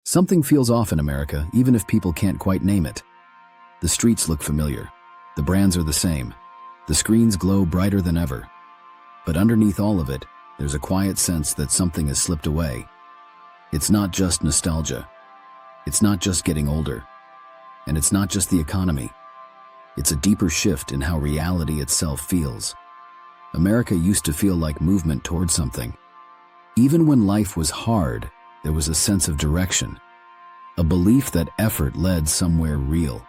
Something feels off in America, even if people can't quite name it. The streets look familiar. The brands are the same. The screens glow brighter than ever. But underneath all of it, there's a quiet sense that something has slipped away. It's not just nostalgia. It's not just getting older. And it's not just the economy. It's a deeper shift in how reality itself feels. America used to feel like movement towards something. Even when life was hard, there was a sense of direction, a belief that effort led somewhere real.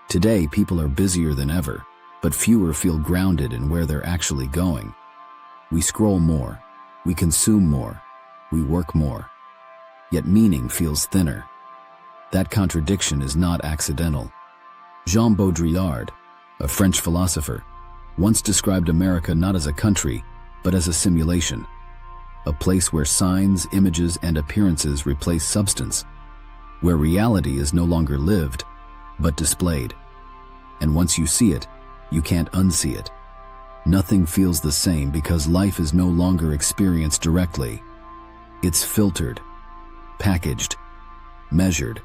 Today, people are busier than ever, but fewer feel grounded in where they're actually going. We scroll more, we consume more, we work more. Yet meaning feels thinner. That contradiction is not accidental. Jean Baudrillard, a French philosopher, once described America not as a country, but as a simulation. A place where signs, images, and appearances replace substance, where reality is no longer lived, but displayed. And once you see it, you can't unsee it. Nothing feels the same because life is no longer experienced directly. It's filtered, packaged, measured.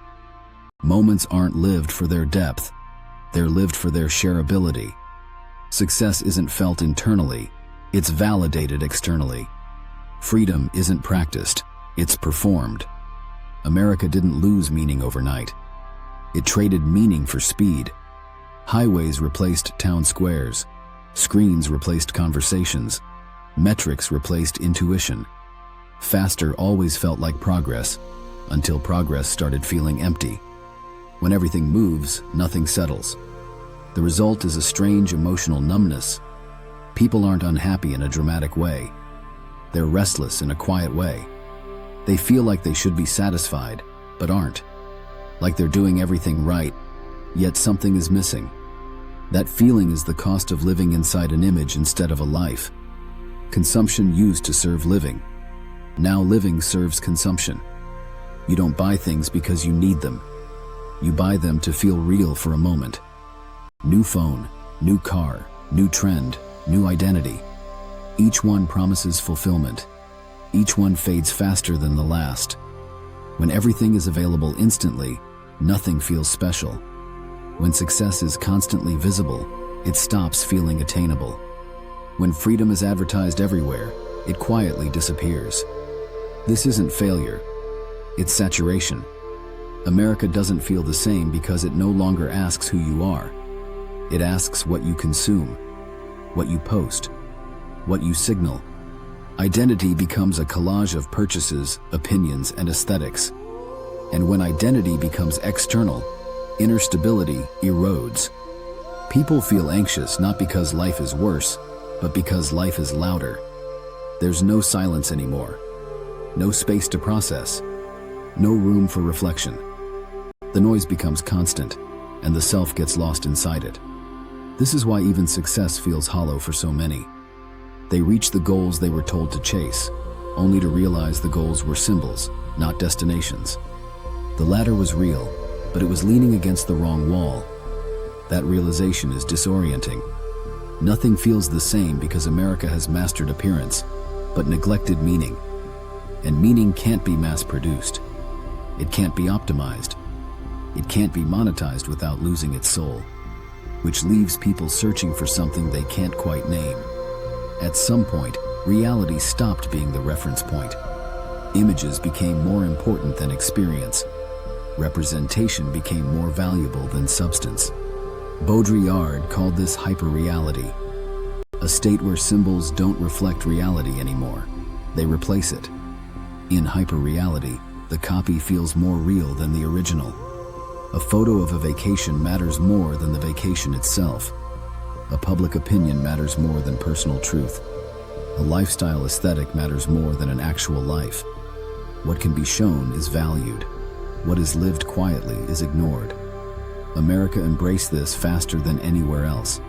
Moments aren't lived for their depth, they're lived for their shareability. Success isn't felt internally, it's validated externally. Freedom isn't practiced, it's performed. America didn't lose meaning overnight. It traded meaning for speed. Highways replaced town squares. Screens replaced conversations. Metrics replaced intuition. Faster always felt like progress, until progress started feeling empty. When everything moves, nothing settles. The result is a strange emotional numbness. People aren't unhappy in a dramatic way. They're restless in a quiet way. They feel like they should be satisfied, but aren't. Like they're doing everything right, yet something is missing. That feeling is the cost of living inside an image instead of a life. Consumption used to serve living. Now living serves consumption. You don't buy things because you need them. You buy them to feel real for a moment. New phone, new car, new trend, new identity. Each one promises fulfillment. Each one fades faster than the last. When everything is available instantly, nothing feels special. When success is constantly visible, it stops feeling attainable. When freedom is advertised everywhere, it quietly disappears. This isn't failure, it's saturation. America doesn't feel the same because it no longer asks who you are. It asks what you consume, what you post, what you signal. Identity becomes a collage of purchases, opinions, and aesthetics. And when identity becomes external, inner stability erodes. People feel anxious not because life is worse, but because life is louder. There's no silence anymore. No space to process. No room for reflection. The noise becomes constant, and the self gets lost inside it. This is why even success feels hollow for so many. They reach the goals they were told to chase, only to realize the goals were symbols, not destinations. The ladder was real, but it was leaning against the wrong wall. That realization is disorienting. Nothing feels the same because America has mastered appearance, but neglected meaning. And meaning can't be mass-produced. It can't be optimized. It can't be monetized without losing its soul, which leaves people searching for something they can't quite name. At some point, reality stopped being the reference point. Images became more important than experience. Representation became more valuable than substance. Baudrillard called this hyperreality, a state where symbols don't reflect reality anymore. They replace it. In hyperreality, the copy feels more real than the original. A photo of a vacation matters more than the vacation itself. A public opinion matters more than personal truth. A lifestyle aesthetic matters more than an actual life. What can be shown is valued. What is lived quietly is ignored. America embraced this faster than anywhere else.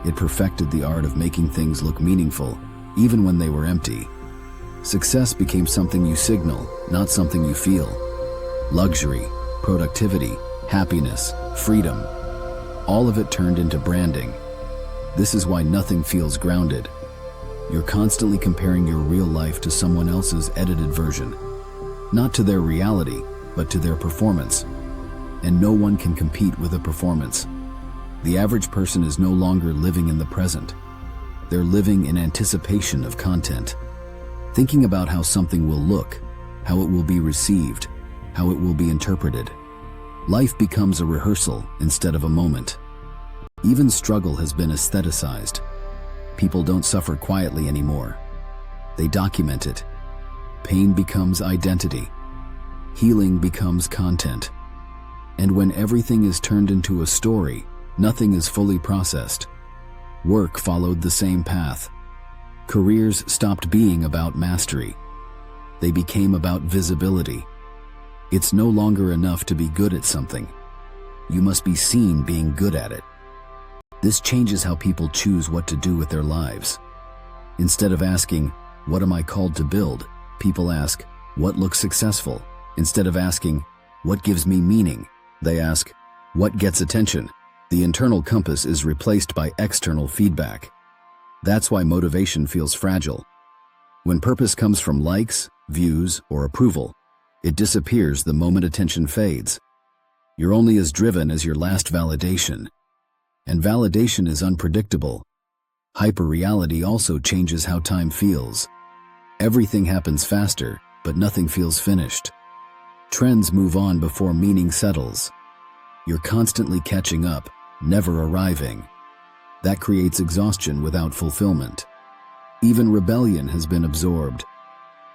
It perfected the art of making things look meaningful, even when they were empty. Success became something you signal, not something you feel. Luxury, productivity, happiness, freedom, all of it turned into branding. This is why nothing feels grounded. You're constantly comparing your real life to someone else's edited version. Not to their reality, but to their performance. And no one can compete with a performance. The average person is no longer living in the present. They're living in anticipation of content, thinking about how something will look, how it will be received, how it will be interpreted. Life becomes a rehearsal instead of a moment. Even struggle has been aestheticized. People don't suffer quietly anymore. They document it. Pain becomes identity. Healing becomes content. And when everything is turned into a story, nothing is fully processed. Work followed the same path. Careers stopped being about mastery. They became about visibility. It's no longer enough to be good at something. You must be seen being good at it. This changes how people choose what to do with their lives. Instead of asking, "What am I called to build?" people ask, "What looks successful?" Instead of asking, "What gives me meaning?" they ask, "What gets attention?" The internal compass is replaced by external feedback. That's why motivation feels fragile. When purpose comes from likes, views, or approval, it disappears the moment attention fades. You're only as driven as your last validation. And validation is unpredictable. Hyperreality also changes how time feels. Everything happens faster, but nothing feels finished. Trends move on before meaning settles. You're constantly catching up, never arriving. That creates exhaustion without fulfillment. Even rebellion has been absorbed.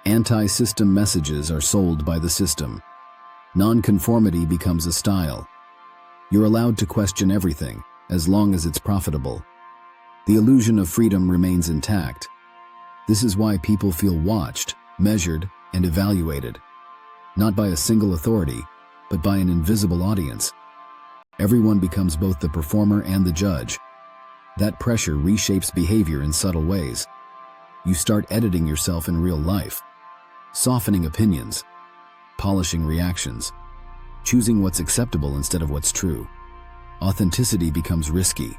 Anti-system messages are sold by the system. Nonconformity becomes a style. You're allowed to question everything, as long as it's profitable. The illusion of freedom remains intact. This is why people feel watched, measured, and evaluated. Not by a single authority, but by an invisible audience. Everyone becomes both the performer and the judge. That pressure reshapes behavior in subtle ways. You start editing yourself in real life, softening opinions, polishing reactions, choosing what's acceptable instead of what's true. Authenticity becomes risky.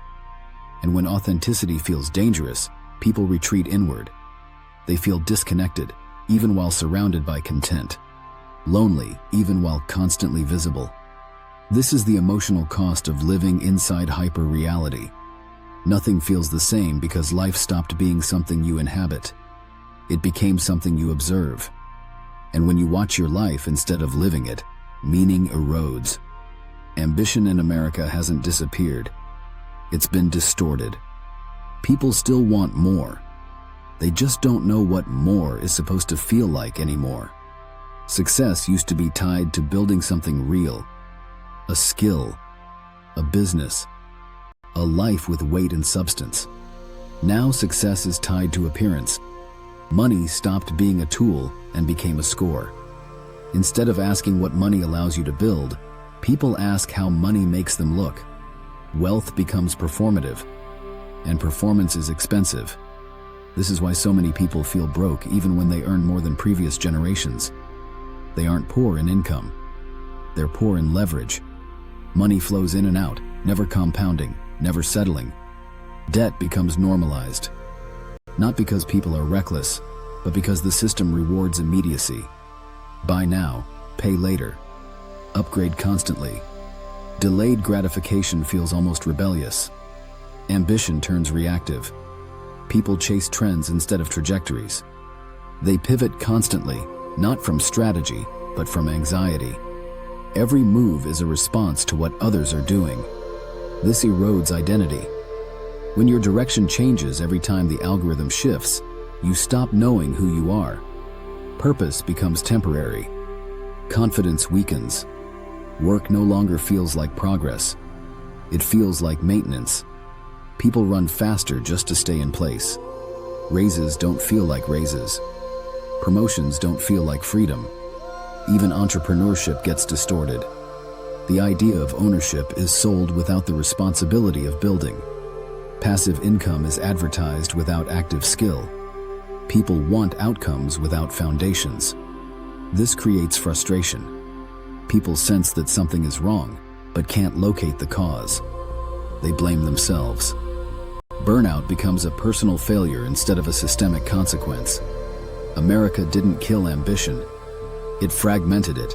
And when authenticity feels dangerous, people retreat inward. They feel disconnected, even while surrounded by content. Lonely, even while constantly visible. This is the emotional cost of living inside hyperreality. Nothing feels the same because life stopped being something you inhabit. It became something you observe. And when you watch your life instead of living it, meaning erodes. Ambition in America hasn't disappeared. It's been distorted. People still want more. They just don't know what more is supposed to feel like anymore. Success used to be tied to building something real. A skill, a business, a life with weight and substance. Now success is tied to appearance. Money stopped being a tool and became a score. Instead of asking what money allows you to build, people ask how money makes them look. Wealth becomes performative, and performance is expensive. This is why so many people feel broke even when they earn more than previous generations. They aren't poor in income. They're poor in leverage. Money flows in and out, never compounding, never settling. Debt becomes normalized. Not because people are reckless, but because the system rewards immediacy. Buy now, pay later. Upgrade constantly. Delayed gratification feels almost rebellious. Ambition turns reactive. People chase trends instead of trajectories. They pivot constantly, not from strategy, but from anxiety. Every move is a response to what others are doing. This erodes identity. When your direction changes every time the algorithm shifts, you stop knowing who you are. Purpose becomes temporary. Confidence weakens. Work no longer feels like progress. It feels like maintenance. People run faster just to stay in place. Raises don't feel like raises. Promotions don't feel like freedom. Even entrepreneurship gets distorted. The idea of ownership is sold without the responsibility of building. Passive income is advertised without active skill. People want outcomes without foundations. This creates frustration. People sense that something is wrong, but can't locate the cause. They blame themselves. Burnout becomes a personal failure instead of a systemic consequence. America didn't kill ambition. It fragmented it.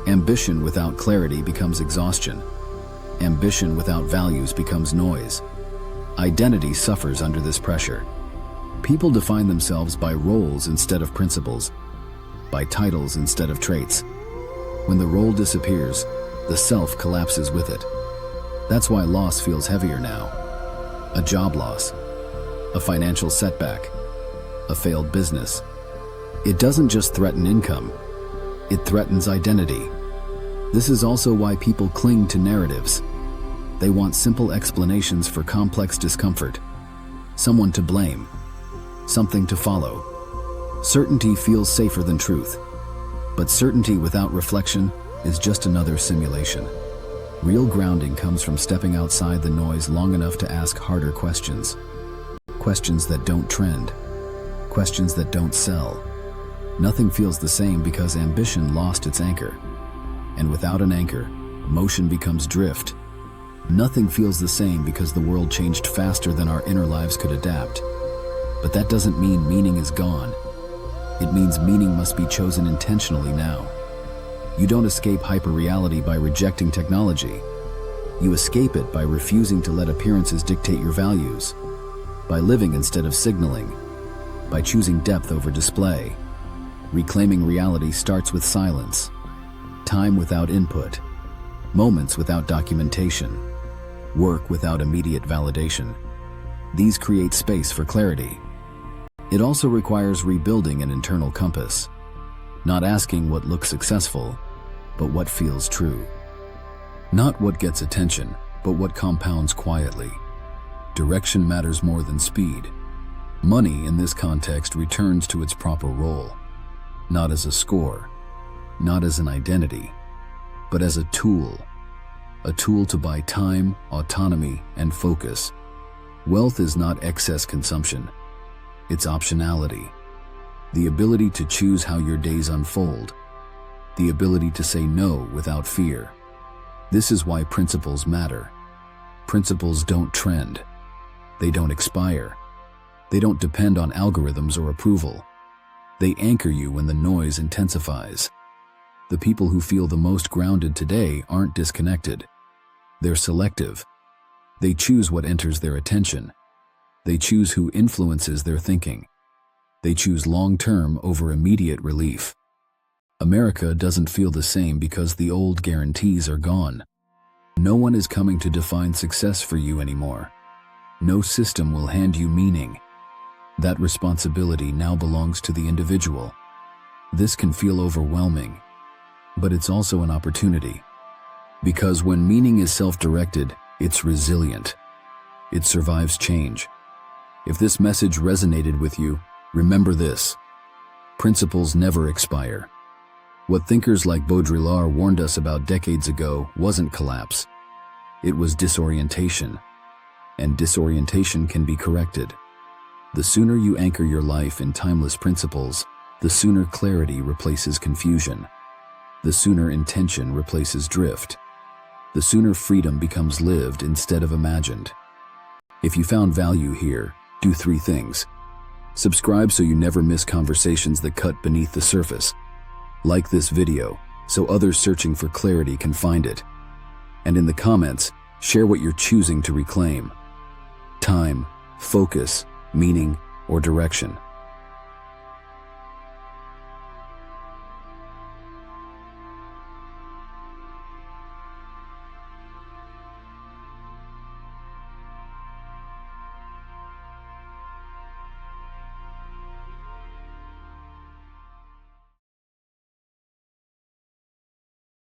Ambition without clarity becomes exhaustion. Ambition without values becomes noise. Identity suffers under this pressure. People define themselves by roles instead of principles, by titles instead of traits. When the role disappears, the self collapses with it. That's why loss feels heavier now. A job loss, a financial setback, a failed business. It doesn't just threaten income, it threatens identity. This is also why people cling to narratives. They want simple explanations for complex discomfort. Someone to blame, something to follow. Certainty feels safer than truth, but certainty without reflection is just another simulation. Real grounding comes from stepping outside the noise long enough to ask harder questions. Questions that don't trend, questions that don't sell. Nothing feels the same because ambition lost its anchor. And without an anchor, motion becomes drift. Nothing feels the same because the world changed faster than our inner lives could adapt. But that doesn't mean meaning is gone. It means meaning must be chosen intentionally now. You don't escape hyperreality by rejecting technology. You escape it by refusing to let appearances dictate your values, by living instead of signaling, by choosing depth over display. Reclaiming reality starts with silence, time without input, moments without documentation, work without immediate validation. These create space for clarity. It also requires rebuilding an internal compass, not asking what looks successful, but what feels true. Not what gets attention, but what compounds quietly. Direction matters more than speed. Money in this context returns to its proper role, not as a score, not as an identity, but as a tool to buy time, autonomy, and focus. Wealth is not excess consumption, it's optionality. The ability to choose how your days unfold, the ability to say no without fear. This is why principles matter. Principles don't trend. They don't expire. They don't depend on algorithms or approval. They anchor you when the noise intensifies. The people who feel the most grounded today aren't disconnected. They're selective. They choose what enters their attention. They choose who influences their thinking. They choose long-term over immediate relief. America doesn't feel the same because the old guarantees are gone. No one is coming to define success for you anymore. No system will hand you meaning. That responsibility now belongs to the individual. This can feel overwhelming, but it's also an opportunity. Because when meaning is self-directed, it's resilient. It survives change. If this message resonated with you, remember this: principles never expire. What thinkers like Baudrillard warned us about decades ago wasn't collapse. It was disorientation. And disorientation can be corrected. The sooner you anchor your life in timeless principles, the sooner clarity replaces confusion. The sooner intention replaces drift. The sooner freedom becomes lived instead of imagined. If you found value here, do 3 things. Subscribe so you never miss conversations that cut beneath the surface. Like this video so others searching for clarity can find it. And in the comments, share what you're choosing to reclaim: time, focus, meaning, or direction.